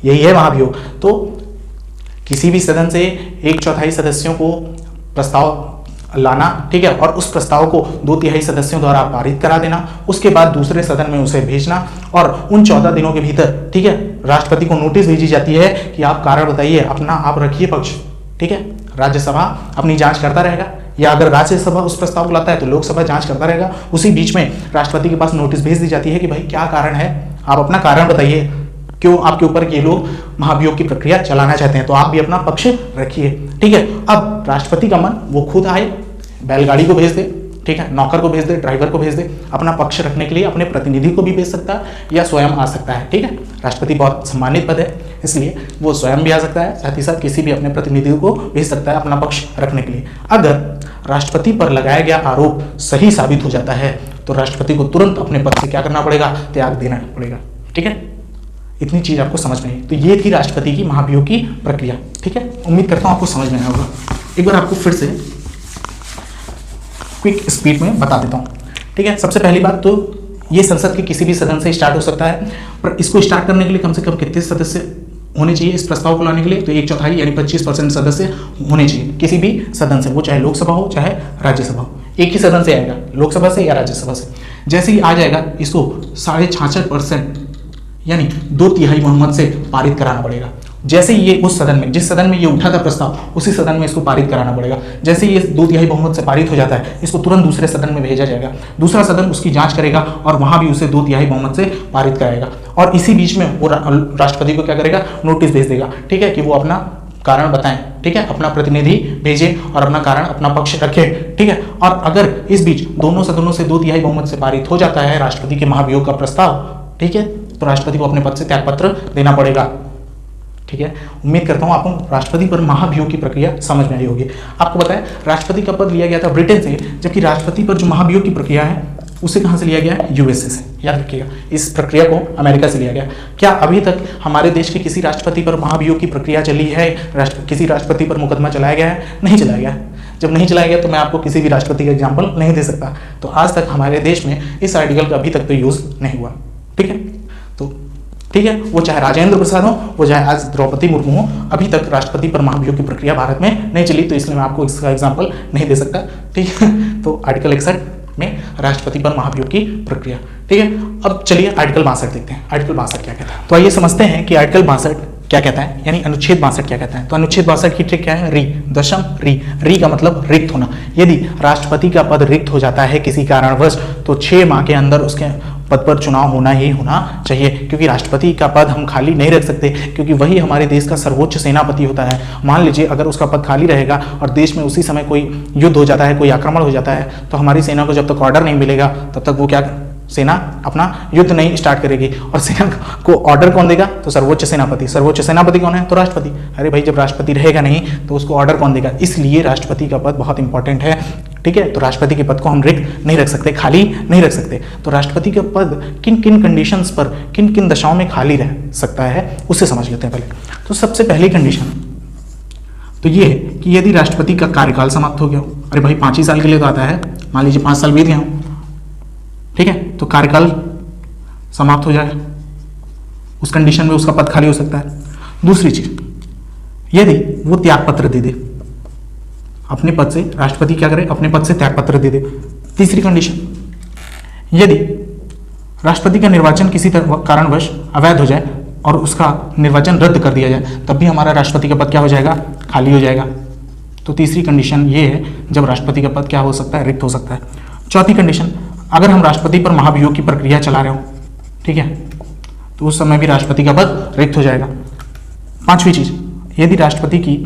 यही है महाभियोग। तो किसी भी सदन से 1/4 सदस्यों को प्रस्ताव लाना, ठीक है, और उस प्रस्ताव को 2/3 सदस्यों द्वारा पारित करा देना, उसके बाद दूसरे सदन में उसे भेजना, और उन 14 दिनों के भीतर, ठीक है, राष्ट्रपति को नोटिस भेजी जाती है कि आप कारण बताइए, अपना आप रखिए पक्ष, ठीक है। राज्यसभा अपनी जांच करता रहेगा, या अगर राज्यसभा उस प्रस्ताव को लाता है तो लोकसभा जांच करता रहेगा। उसी बीच में राष्ट्रपति के पास नोटिस भेज दी जाती है कि भाई क्या कारण है, आप अपना कारण बताइए, क्यों आपके ऊपर ये लोग महाभियोग की प्रक्रिया चलाना चाहते हैं, तो आप भी अपना पक्ष रखिए, ठीक है। अब राष्ट्रपति का मन, वो खुद आए, बैलगाड़ी को भेज दे, ठीक है, नौकर को भेज दे, ड्राइवर को भेज दे, अपना पक्ष रखने के लिए अपने प्रतिनिधि को भी भेज सकता है या स्वयं आ सकता है, ठीक है। राष्ट्रपति बहुत सम्मानित पद है, इसलिए वो स्वयं भी आ सकता है, साथ ही साथ किसी भी अपने प्रतिनिधि को भेज सकता है अपना पक्ष रखने के लिए। अगर राष्ट्रपति पर लगाया गया आरोप सही साबित हो जाता है तो राष्ट्रपति को तुरंत अपने पद से क्या करना पड़ेगा, त्याग देना पड़ेगा, ठीक है। इतनी चीज आपको समझ में आई। तो ये थी राष्ट्रपति की महाभियोग की प्रक्रिया। ठीक है, उम्मीद करता हूँ आपको समझ में आया होगा। एक बार आपको फिर से क्विक स्पीड में बता देता हूँ। ठीक है, सबसे पहली बात तो ये संसद के किसी भी सदन से स्टार्ट हो सकता है, पर इसको स्टार्ट करने के लिए कम से कम कितने सदस्य होने चाहिए इस प्रस्ताव को लाने के लिए? तो 1/4 यानी 25% सदस्य होने चाहिए किसी भी सदन से, वो चाहे लोकसभा हो चाहे राज्यसभा हो। एक ही सदन से आएगा, लोकसभा से या राज्यसभा से। जैसे ही आ जाएगा इसको 66.5% यानी 2/3 बहुमत से पारित कराना पड़ेगा। जैसे ही ये उस सदन में, जिस सदन में ये उठा था प्रस्ताव, उसी सदन में इसको पारित कराना पड़ेगा। जैसे ये 2/3 बहुमत से पारित हो जाता है, इसको तुरंत दूसरे सदन में भेजा जाएगा। दूसरा सदन उसकी जांच करेगा और वहां भी उसे 2/3 बहुमत से पारित कराएगा। और इसी बीच में वो राष्ट्रपति को क्या करेगा? नोटिस भेज देगा। ठीक है, कि वो अपना कारण बताएं। ठीक है, अपना प्रतिनिधि भेजे और अपना कारण, अपना पक्ष रखे। ठीक है, और अगर इस बीच दोनों सदनों से 2/3 बहुमत से पारित हो जाता है राष्ट्रपति के महाभियोग का प्रस्ताव, ठीक है, तो राष्ट्रपति को अपने पद से त्यागपत्र देना पड़ेगा। ठीक है, उम्मीद करता हूं आपको राष्ट्रपति पर महाभियोग की प्रक्रिया समझ में आई होगी। आपको बताया राष्ट्रपति का पद लिया गया था ब्रिटेन से, जबकि राष्ट्रपति पर जो महाभियोग की प्रक्रिया है उसे कहां से लिया गया है? यूएसए से। याद रखिएगा, इस प्रक्रिया को अमेरिका से लिया गया। क्या अभी तक हमारे देश के किसी राष्ट्रपति पर महाभियोग की प्रक्रिया चली है? किसी राष्ट्रपति पर मुकदमा चलाया गया है? नहीं चलाया गया। जब नहीं चलाया गया तो मैं आपको किसी भी राष्ट्रपति का एग्जाम्पल नहीं दे सकता। तो आज तक हमारे देश में इस आर्टिकल का अभी तक तो यूज नहीं हुआ। ठीक है, तो ठीक है, वो चाहे राजेंद्र प्रसाद हो, वो चाहे आज द्रौपदी मुर्मू हो, अभी तक राष्ट्रपति पर महाभियोग की प्रक्रिया भारत में नहीं चली, तो इसलिए मैं आपको इसका एग्जाम्पल नहीं दे सकता। ठीक है, तो आर्टिकल 61 में राष्ट्रपति पर महाभियोग की प्रक्रिया। ठीक है, अब चलिए आर्टिकल 62 देखते हैं। आर्टिकल 62 क्या कहता है? तो आइए समझते हैं कि आर्टिकल 62 क्या कहता है, यानी अनुच्छेद 62 क्या कहता है। तो अनुच्छेद 62 की ट्रिक क्या है? री, दशम री। री का मतलब रिक्त होना। यदि राष्ट्रपति का पद रिक्त हो जाता है किसी कारणवश, तो 6 माह के अंदर उसके पद पर चुनाव होना ही होना चाहिए, क्योंकि राष्ट्रपति का पद हम खाली नहीं रख सकते, क्योंकि वही हमारे देश का सर्वोच्च सेनापति होता है। मान लीजिए अगर उसका पद खाली रहेगा और देश में उसी समय कोई युद्ध हो जाता है, कोई आक्रमण हो जाता है, तो हमारी सेना को जब तक ऑर्डर नहीं मिलेगा तब तक वो क्या, सेना अपना युद्ध नहीं स्टार्ट करेगी। और सेना को ऑर्डर कौन देगा? तो सर्वोच्च सेनापति। सर्वोच्च सेनापति कौन है? तो राष्ट्रपति। अरे भाई, जब राष्ट्रपति रहेगा नहीं तो उसको ऑर्डर कौन देगा? इसलिए राष्ट्रपति का पद बहुत इंपॉर्टेंट है। ठीक है, तो राष्ट्रपति के पद को हम रिक्त नहीं रख सकते, खाली नहीं रख सकते। तो राष्ट्रपति का पद किन किन कंडीशंस पर, किन किन दशाओं में खाली रह सकता है, उससे समझ लेते हैं पहले। तो सबसे पहली कंडीशन तो ये है कि यदि राष्ट्रपति का कार्यकाल समाप्त हो गया हो। अरे भाई, 5 ही साल के लिए तो आता है, मान लीजिए 5 साल बीत गए हों, ठीक है, तो कार्यकाल समाप्त हो जाए, उस कंडीशन में उसका पद खाली हो सकता है। दूसरी चीज, यदि वो त्यागपत्र दे दे अपने पद से, राष्ट्रपति क्या करे? अपने पद से त्यागपत्र दे दे। तीसरी कंडीशन, यदि राष्ट्रपति का निर्वाचन किसी कारणवश अवैध हो जाए और उसका निर्वाचन रद्द कर दिया जाए, तब भी हमारा राष्ट्रपति का पद क्या हो जाएगा? खाली हो जाएगा। तो तीसरी कंडीशन ये है जब राष्ट्रपति का पद क्या हो सकता है? रिक्त हो सकता है। चौथी कंडीशन, अगर हम राष्ट्रपति पर महाभियोग की प्रक्रिया चला रहे हो, ठीक है, तो उस समय भी राष्ट्रपति का पद रिक्त हो जाएगा। पांचवी चीज, यदि राष्ट्रपति की,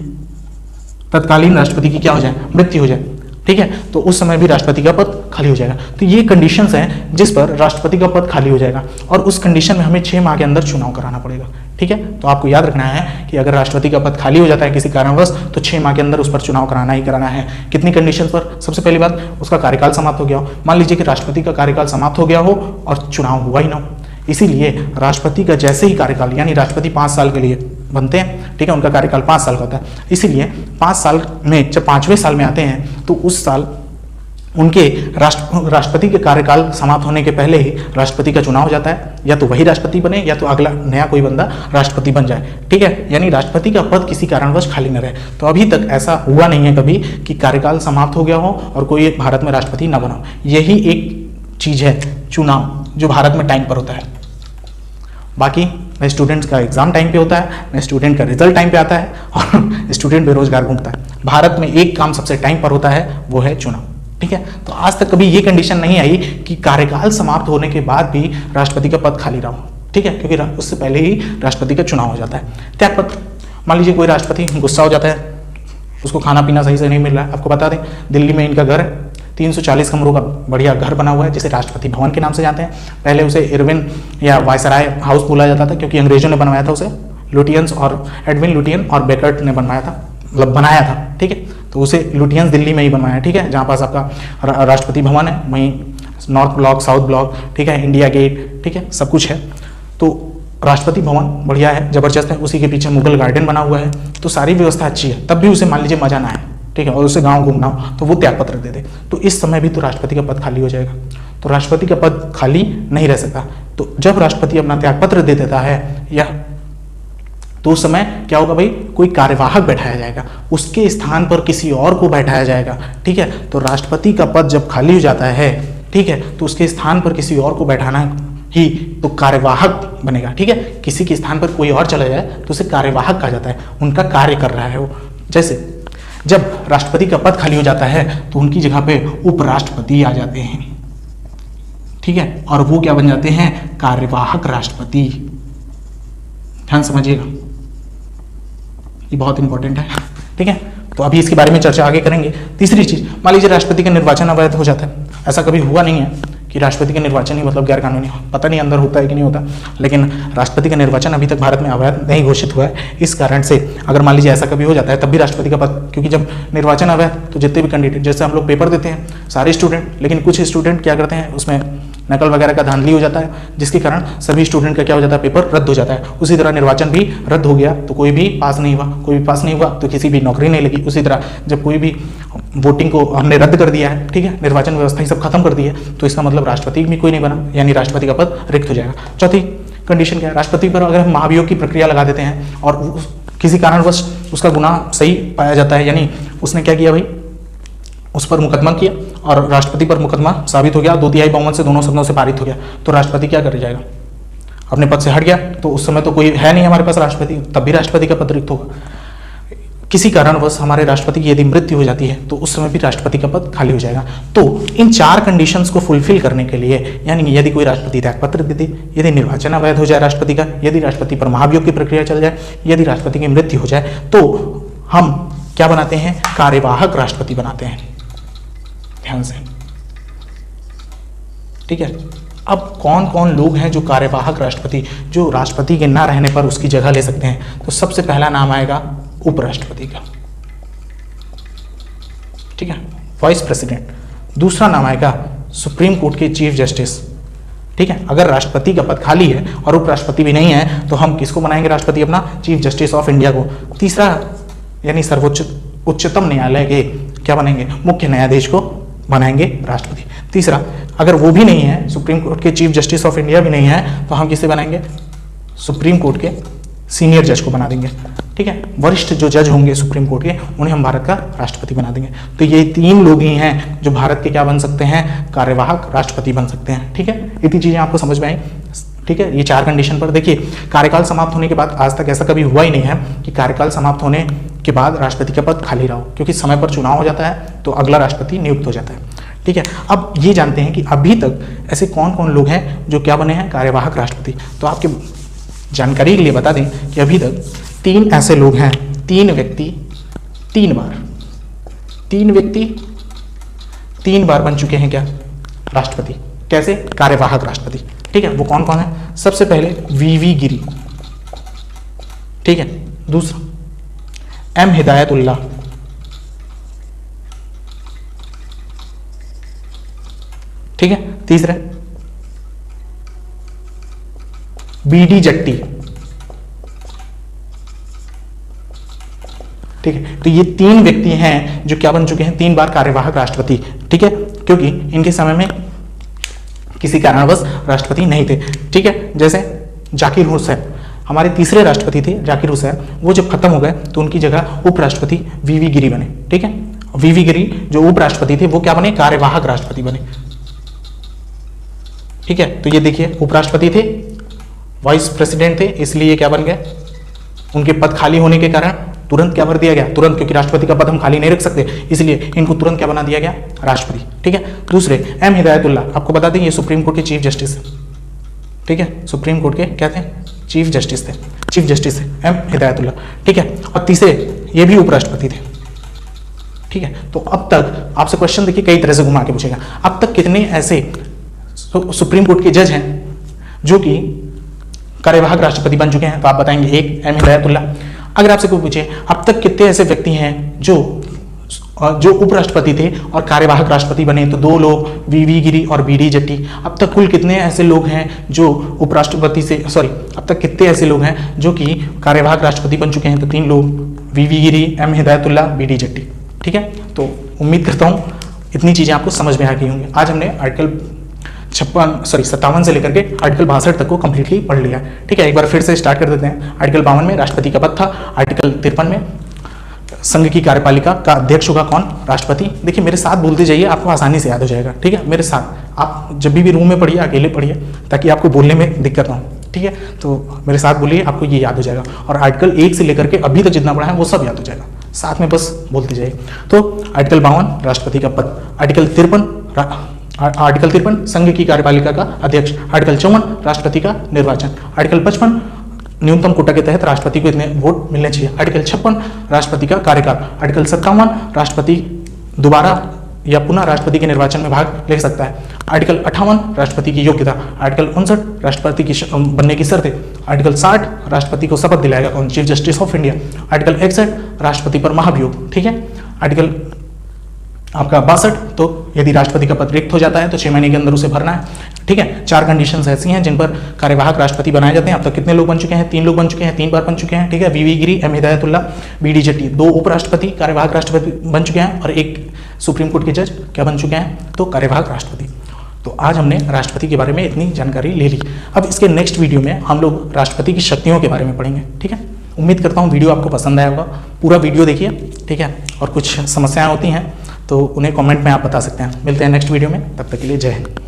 तत्कालीन राष्ट्रपति की क्या हो जाए? मृत्यु हो जाए, ठीक है, तो उस समय भी राष्ट्रपति का पद खाली हो जाएगा। तो ये कंडीशंस हैं जिस पर राष्ट्रपति का पद खाली हो जाएगा, और उस कंडीशन में हमें 6 माह के अंदर चुनाव कराना पड़ेगा। ठीक है, तो आपको याद रखना है कि अगर राष्ट्रपति का पद खाली हो जाता है किसी कारणवश, तो 6 माह के अंदर उस पर चुनाव कराना ही कराना है। कितनी कंडीशन पर? सबसे पहली बात, उसका कार्यकाल समाप्त हो गया हो। मान लीजिए कि राष्ट्रपति का कार्यकाल समाप्त हो गया हो और चुनाव हुआ ही ना हो। इसीलिए राष्ट्रपति का जैसे ही कार्यकाल, यानी राष्ट्रपति 5 साल के लिए बनते हैं, ठीक है, उनका कार्यकाल 5 साल का होता है, इसीलिए 5 साल में जब 5वें साल में आते हैं तो उस साल उनके राष्ट्रपति के कार्यकाल समाप्त होने के पहले ही राष्ट्रपति का चुनाव हो जाता है। या तो वही राष्ट्रपति बने या तो अगला नया कोई बंदा राष्ट्रपति बन जाए। ठीक है, यानी राष्ट्रपति का पद किसी कारणवश खाली न रहे। तो अभी तक ऐसा हुआ नहीं है कभी कि कार्यकाल समाप्त हो गया हो और कोई भारत में राष्ट्रपति न बना हो। यही एक चीज है चुनाव, जो भारत में टाइम पर होता है। बाकी न स्टूडेंट्स का एग्जाम टाइम पे होता है, न स्टूडेंट का रिजल्ट टाइम पे आता है, और स्टूडेंट बेरोजगार घूमता है। भारत में एक काम सबसे टाइम पर होता है, वो है चुनाव। ठीक है, तो आज तक कभी ये कंडीशन नहीं आई कि कार्यकाल समाप्त होने के बाद भी राष्ट्रपति का पद खाली रहा हो। ठीक है, क्योंकि उससे पहले ही राष्ट्रपति का चुनाव हो जाता है। त्यागपत्र, मान लीजिए कोई राष्ट्रपति गुस्सा हो जाता है, उसको खाना पीना सही से नहीं मिल रहा है। आपको बता दें, दिल्ली में इनका घर है, 340 कमरों का बढ़िया घर बना हुआ है, जिसे राष्ट्रपति भवन के नाम से जानते हैं। पहले उसे इरविन या वायसराय हाउस बोला जाता था, क्योंकि अंग्रेजों ने बनवाया था उसे। लुटियंस और एडविन लुटियन और बेकर्ट ने बनवाया था, मतलब बनाया था। ठीक है, तो उसे लुटियंस दिल्ली में ही बनवाया। ठीक है, जहाँ पास आपका राष्ट्रपति भवन है, वहीं नॉर्थ ब्लॉक, साउथ ब्लॉक, ठीक है, इंडिया गेट, ठीक है, सब कुछ है। तो राष्ट्रपति भवन बढ़िया है, जबरदस्त है, उसी के पीछे मुगल गार्डन बना हुआ है, तो सारी व्यवस्था अच्छी है, तब भी उसे मान लीजिए मजा ना आए, ठीक है, और उसे गांव घूमना हो तो वो त्यागपत्र दे दे, तो इस समय भी तो राष्ट्रपति का पद खाली हो जाएगा। तो राष्ट्रपति का पद खाली नहीं रह सकता। तो जब राष्ट्रपति अपना त्यागपत्र दे देता है या तो उस समय क्या होगा भाई, कोई कार्यवाहक बैठाया जाएगा, उसके स्थान पर किसी और को बैठाया जाएगा, ठीक है। तो राष्ट्रपति का पद जब खाली हो जाता है, ठीक है, तो उसके स्थान पर किसी और को बैठाना ही तो कार्यवाहक बनेगा, ठीक है। किसी के स्थान पर कोई और चला जाए तो उसे कार्यवाहक कहा जाता है, उनका कार्य कर रहा है वो। जैसे जब राष्ट्रपति का पद खाली हो जाता है तो उनकी जगह पे उपराष्ट्रपति आ जाते हैं, ठीक है, और वो क्या बन जाते हैं, कार्यवाहक राष्ट्रपति। ध्यान समझिएगा, ये बहुत इंपॉर्टेंट है, ठीक है। तो अभी इसके बारे में चर्चा आगे करेंगे। तीसरी चीज, मान लीजिए राष्ट्रपति का निर्वाचन अवैध हो जाता है, ऐसा कभी हुआ नहीं है कि राष्ट्रपति का निर्वाचन ही मतलब गैर कानूनी, पता नहीं अंदर होता है कि नहीं होता, लेकिन राष्ट्रपति का निर्वाचन अभी तक भारत में अवैध नहीं घोषित हुआ है। इस कारण से अगर मान लीजिए ऐसा कभी हो जाता है तब भी राष्ट्रपति का पद, क्योंकि जब निर्वाचन अवैध तो जितने भी कैंडिडेट, जैसे हम लोग पेपर देते हैं सारे स्टूडेंट, लेकिन कुछ स्टूडेंट क्या करते हैं उसमें नकल वगैरह का धांधली हो जाता है, जिसके कारण सभी स्टूडेंट का क्या हो जाता है, पेपर रद्द हो जाता है। उसी तरह निर्वाचन भी रद्द हो गया तो कोई भी पास नहीं हुआ, कोई भी पास नहीं हुआ तो किसी भी नौकरी नहीं लगी। उसी तरह जब कोई भी वोटिंग को हमने रद्द कर दिया है, ठीक है, निर्वाचन व्यवस्था ही सब खत्म कर दी है, तो इसका मतलब राष्ट्रपति भी कोई नहीं बना, यानी राष्ट्रपति का पद रिक्त हो जाएगा। चौथी कंडीशन क्या है, राष्ट्रपति पर अगर हम महाभियोग की प्रक्रिया लगा देते हैं और किसी कारणवश उसका गुनाह सही पाया जाता है, यानी उसने क्या किया भाई, उस पर मुकदमा किया और राष्ट्रपति पर मुकदमा साबित हो गया, 2/3 बहुमत से दोनों सदनों से पारित हो गया, तो राष्ट्रपति क्या कर जाएगा, अपने पद से हट गया। तो उस समय तो कोई है नहीं हमारे पास राष्ट्रपति, तब भी राष्ट्रपति का पद रिक्त होगा। किसी कारणवश हमारे राष्ट्रपति की यदि मृत्यु हो जाती है तो उस समय भी राष्ट्रपति का पद खाली हो जाएगा। तो इन 4 कंडीशंस को फुलफिल करने के लिए, यानी यदि कोई राष्ट्रपति त्यागपत्र दे दे, यदि निर्वाचन अवैध हो जाए राष्ट्रपति का, यदि राष्ट्रपति पर महाभियोग की प्रक्रिया चल जाए, यदि राष्ट्रपति की मृत्यु हो जाए, तो हम क्या बनाते हैं, कार्यवाहक राष्ट्रपति बनाते हैं। ध्यान से, ठीक है। अब कौन कौन लोग हैं जो कार्यवाहक राष्ट्रपति, जो राष्ट्रपति के ना रहने पर उसकी जगह ले सकते हैं, तो सबसे पहला नाम आएगा उपराष्ट्रपति का, ठीक है, वाइस प्रेसिडेंट। दूसरा नाम आएगा सुप्रीम कोर्ट के चीफ जस्टिस, ठीक है। अगर राष्ट्रपति का पद खाली है और उपराष्ट्रपति भी नहीं है तो हम किसको बनाएंगे राष्ट्रपति, अपना चीफ जस्टिस ऑफ इंडिया को। तीसरा यानी उच्चतम न्यायालय के क्या बनेंगे, मुख्य न्यायाधीश को बनाएंगे राष्ट्रपति। तीसरा, अगर वो भी नहीं है, सुप्रीम कोर्ट के चीफ जस्टिस ऑफ इंडिया भी नहीं है, तो हम किसे बनाएंगे, सुप्रीम कोर्ट के सीनियर जज को बना देंगे, ठीक है। वरिष्ठ जो जज होंगे सुप्रीम कोर्ट के, उन्हें हम भारत का राष्ट्रपति बना देंगे। तो ये 3 लोग ही हैं जो भारत के क्या बन सकते हैं, कार्यवाहक राष्ट्रपति बन सकते हैं, ठीक है। इतनी चीजें आपको समझ में आई, ठीक है। ये 4 कंडीशन पर देखिए, कार्यकाल समाप्त होने के बाद आज तक ऐसा कभी हुआ ही नहीं है कि कार्यकाल समाप्त होने के बाद राष्ट्रपति का पद खाली रहा हो, क्योंकि समय पर चुनाव हो जाता है तो अगला राष्ट्रपति नियुक्त हो जाता है, ठीक है। अब ये जानते हैं कि अभी तक ऐसे कौन कौन लोग हैं जो क्या बने हैं, कार्यवाहक राष्ट्रपति। तो आपके जानकारी के लिए बता दें कि अभी तक 3 ऐसे लोग हैं, 3 व्यक्ति 3 बार बन चुके हैं क्या, राष्ट्रपति। कैसे, कार्यवाहक राष्ट्रपति, ठीक है। वो कौन कौन है, सबसे पहले वीवी गिरी, ठीक है। दूसरा एम हिदायतुल्लाह, ठीक है। तीसरा बीडी जट्टी, ठीक है। तो ये 3 व्यक्ति हैं जो क्या बन चुके हैं, 3 बार कार्यवाहक राष्ट्रपति, ठीक है, क्योंकि इनके समय में किसी कारणवश राष्ट्रपति नहीं थे, ठीक है। जैसे जाकिर हुसैन हमारे तीसरे राष्ट्रपति थे, जाकिर हुसैन, वो जब खत्म हो गए तो उनकी जगह उपराष्ट्रपति वीवी गिरी बने, ठीक है। वीवी गिरी जो उपराष्ट्रपति थे वो क्या बने, कार्यवाहक राष्ट्रपति बने, ठीक है। तो ये देखिए, उपराष्ट्रपति थे, वाइस प्रेसिडेंट थे, इसलिए ये क्या बन गए, उनके पद खाली होने के कारण तुरंत क्या भर दिया गया, तुरंत, क्योंकि राष्ट्रपति का पद हम खाली नहीं रख सकते, इसलिए इनको तुरंत क्या बना दिया गया, राष्ट्रपति, ठीक है। दूसरे एम हिदायतुल्लाह, आपको बता दें ये सुप्रीम कोर्ट के चीफ जस्टिस है, ठीक है, सुप्रीम कोर्ट के क्या थे, चीफ जस्टिस थे एम हिदायतुल्लाह, ठीक है। और तीसरे ये भी उपराष्ट्रपति थे, ठीक है। तो अब तक आपसे क्वेश्चन देखिए कई तरह से घुमा के पूछेगा, अब तक कितने ऐसे सुप्रीम कोर्ट के जज हैं जो कि कार्यवाहक राष्ट्रपति बन चुके हैं, तो आप बताएंगे 1 एम हिदायतुल्लाह। अगर आपसे कोई पूछे अब तक कितने ऐसे व्यक्ति हैं जो जो उपराष्ट्रपति थे और कार्यवाहक राष्ट्रपति बने तो 2 लोग, वीवी गिरी और बीडी जट्टी। अब तक कुल कितने ऐसे लोग हैं जो उपराष्ट्रपति से अब तक कितने ऐसे लोग हैं जो कि कार्यवाहक राष्ट्रपति बन चुके हैं? तो 3 लोग, वीवी गिरी, एम हिदायतुल्लाह, बीडी जट्टी। ठीक है, तो उम्मीद करता हूँ इतनी चीज़ें आपको समझ में आ गई होंगी। आज हमने आर्टिकल 57 से लेकर के आर्टिकल 62 तक को कंप्लीटली पढ़ लिया। ठीक है, एक बार फिर से स्टार्ट कर देते हैं। आर्टिकल 52 में राष्ट्रपति का पद था। आर्टिकल 53 में संघ की कार्यपालिका का अध्यक्ष होगा कौन? राष्ट्रपति। देखिए मेरे साथ बोलते जाइए, आपको आसानी से याद हो जाएगा। ठीक है, मेरे साथ आप जब भी रूम में पढ़िए अकेले पढ़िए ताकि आपको बोलने में दिक्कत ना हो। ठीक है, तो मेरे साथ बोलिए, आपको ये याद हो जाएगा। और आर्टिकल 1 से लेकर के अभी तक जितना पढ़ा है वो सब याद हो जाएगा, साथ में बस बोलते जाइए। तो आर्टिकल 52 राष्ट्रपति का पद, आर्टिकल 53 संघ की कार्यपालिका का अध्यक्ष, आर्टिकल 54 राष्ट्रपति का निर्वाचन, आर्टिकल 55 न्यूनतम कोटा के तहत राष्ट्रपति को इतने वोट मिलने चाहिए, आर्टिकल 56 राष्ट्रपति का कार्यकाल, आर्टिकल 57 राष्ट्रपति दोबारा या पुनः राष्ट्रपति के निर्वाचन में भाग ले सकता है, आर्टिकल 58 राष्ट्रपति की योग्यता, आर्टिकल 59 राष्ट्रपति की बनने की शर्तें, आर्टिकल 60 राष्ट्रपति को शपथ दिलाएगा कौन? Chief justice of India, article 61 राष्ट्रपति पर महाभियोग। ठीक है, आर्टिकल आपका 62, तो यदि राष्ट्रपति का पद रिक्त हो जाता है तो 6 महीने के अंदर उसे भरना है। ठीक है, 4 कंडीशंस ऐसी हैं जिन पर कार्यवाहक राष्ट्रपति बनाए जाते हैं। अब तक कितने लोग बन चुके हैं? 3 लोग बन चुके हैं, 3 बार बन चुके हैं। ठीक है, वीवी गिरी, एम हिदायतुल्लाह, बीडी जट्टी, 2 उपराष्ट्रपति कार्यवाहक राष्ट्रपति बन चुके हैं और 1 सुप्रीम कोर्ट के जज क्या बन चुके हैं? तो कार्यवाहक राष्ट्रपति। तो आज हमने राष्ट्रपति के बारे में इतनी जानकारी ले ली। अब इसके नेक्स्ट वीडियो में हम लोग राष्ट्रपति की शक्तियों के बारे में पढ़ेंगे। ठीक है, उम्मीद करता हूँ वीडियो आपको पसंद आया होगा। पूरा वीडियो देखिए। ठीक है, और कुछ समस्याएं होती हैं तो उन्हें कमेंट में आप बता सकते हैं। मिलते हैं नेक्स्ट वीडियो में, तब तक के लिए जय हिंद।